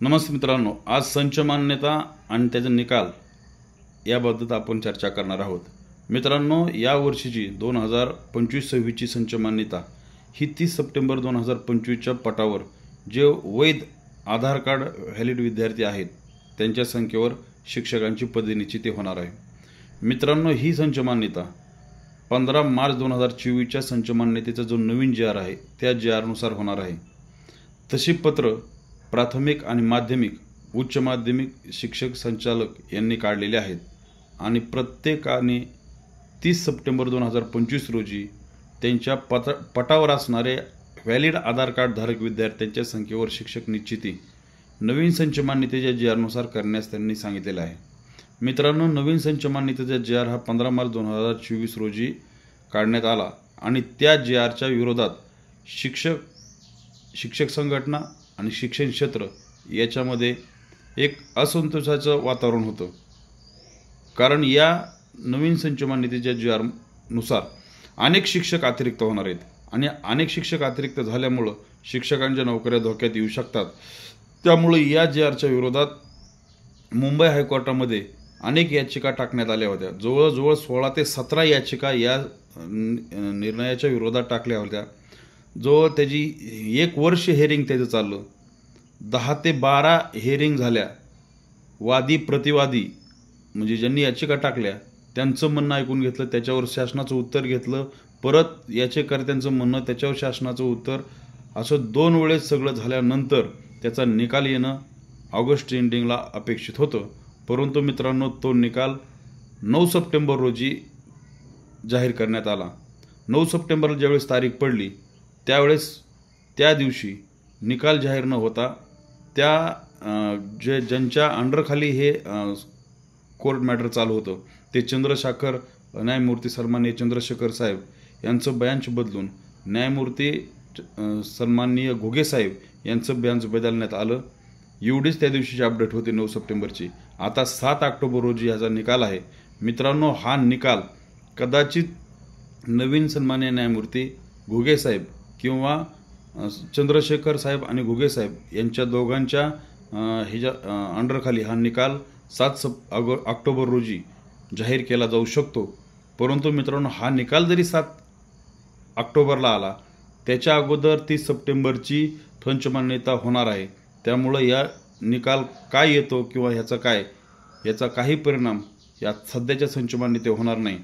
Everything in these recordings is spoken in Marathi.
नमस्ते मित्रांनो, आज संच मान्यता आणि त्याचे निकाल याबाबत आपण चर्चा करणार आहोत। मित्रांनो, या वर्षीची 2025-26ची संच मान्यता ही 30 सप्टेंबर 2025च्या पटावर जे वैध आधार कार्ड व्हॅलिड विद्यार्थी आहेत त्यांच्या संख्येवर शिक्षकांची पदनिश्चिती होणार आहे। मित्रांनो, ही संच मान्यता 15 मार्च 2024च्या संच मान्यतेचा जो नवीन जी आर आहे त्या जी आर नुसार होणार आहे। तशी पत्र प्राथमिक आणि माध्यमिक उच्च माध्यमिक शिक्षक संचालक यांनी काढलेले आहेत आणि प्रत्येकाने 30 सप्टेंबर 2025 रोजी त्यांच्या पटावर असणारे व्हॅलिड आधार कार्ड धारक विद्यार्थ्यांच्या संख्येवर शिक्षक निश्चिती नवीन संच मान्यतेच्या जी आरनुसार करण्यास त्यांनी सांगितलेले आहे। मित्रांनो, नवीन संच मान्यतेचा जी आर हा 15 मार्च 2024 रोजी काढण्यात आला आणि त्या जी आरच्या विरोधात शिक्षक संघटना आणि शिक्षण क्षेत्र याच्यामध्ये एक असंतोषाचं वातावरण होतं। कारण या नवीन संच मान्यतेच्या जी आरनुसार अनेक शिक्षक अतिरिक्त होणार आहेत आणि अनेक शिक्षक अतिरिक्त झाल्यामुळं शिक्षकांच्या नोकऱ्या धोक्यात येऊ शकतात। त्यामुळे या जी आरच्या विरोधात मुंबई हायकोर्टामध्ये अनेक याचिका टाकण्यात आल्या होत्या। जवळजवळ 16 ते 17 याचिका या निर्णयाच्या विरोधात टाकल्या होत्या। जो त्याची 1 वर्ष हेअरिंग त्याचं चाललं, 10 ते 12 हेअरिंग झाल्या। वादी प्रतिवादी म्हणजे ज्यांनी याचिका टाकल्या त्यांचं म्हणणं ऐकून घेतलं, त्याच्यावर शासनाचं उत्तर घेतलं, परत याचिकाकर्त्यांचं म्हणणं, त्याच्यावर शासनाचं उत्तर, असं 2 वेळेस सगळं झाल्यानंतर त्याचा निकाल येणं ऑगस्ट एंडिंगला अपेक्षित होतं। परंतु मित्रांनो, तो निकाल 9 सप्टेंबर रोजी जाहीर करण्यात आला। 9 सप्टेंबरला ज्यावेळेस तारीख पडली त्यावेळेस त्या दिवशी निकाल जाहीर न होता त्या ज्यांच्या अंडरखाली हे कोर्ट मॅटर चालू होतं ते चंद्रशेखर न्यायमूर्ती सन्माननीय चंद्रशेखर साहेब यांचं बेंच बदलून न्यायमूर्ती सन्माननीय घुगे साहेब यांचं बेंच बदलण्यात आलं। एवढीच त्या दिवशीची अपडेट होती 9 सप्टेंबरची। आता 7 ऑक्टोबर रोजी ह्याचा निकाल आहे। मित्रांनो, हा निकाल कदाचित नवीन सन्माननीय न्यायमूर्ती घुगे साहेब किंवा चंद्रशेखर साहेब आणि घुगे साहेब यांच्या दोघांच्या ह्याच्या अंडरखाली हा निकाल 7 ऑक्टोबर रोजी जाहीर केला जाऊ शकतो। परंतु मित्रांनो, हा निकाल जरी 7 ऑक्टोबरला आला त्याच्या अगोदर 30 सप्टेंबरची संच मान्यता होणार आहे। त्यामुळे या निकाल काय येतो किंवा याचा काही परिणाम या सध्याच्या संच मान्यते होणार नाही।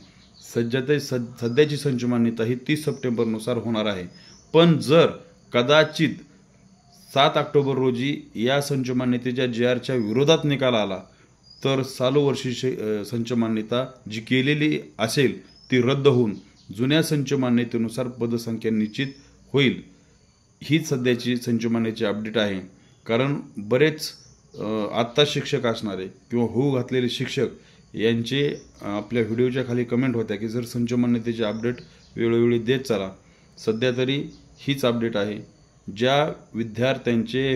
सध्याची संच मान्यता ही 30 सप्टेंबरनुसार होणार आहे। पण जर कदाचित 7 ऑक्टोबर रोजी या संच मान्यतेच्या जी आरच्या विरोधात निकाल आला तर चालू वर्षीची संच मान्यता जी केलेली असेल ती रद्द होऊन जुन्या संच मान्यतेनुसार पदसंख्या निश्चित होईल। हीच सध्याची संच मान्यतेची अपडेट आहे। कारण बरेच आत्ता शिक्षक असणारे किंवा होऊ घातलेले शिक्षक यांचे आपल्या व्हिडिओच्या खाली कमेंट होत्या की जर संच मान्यतेची अपडेट वेळोवेळी देत चला। सध्या तरी हीच अपडेट आहे। ज्या विद्यार्थ्यांचे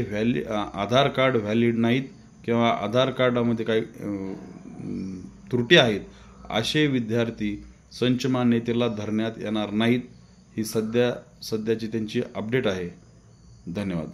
आधार कार्ड व्हॅलिड नाहीत किंवा आधार कार्डामध्ये काही त्रुटी आहेत असे विद्यार्थी संच मान्यतेला धरण्यात येणार नाहीत। ही सध्याची त्यांची अपडेट आहे। धन्यवाद।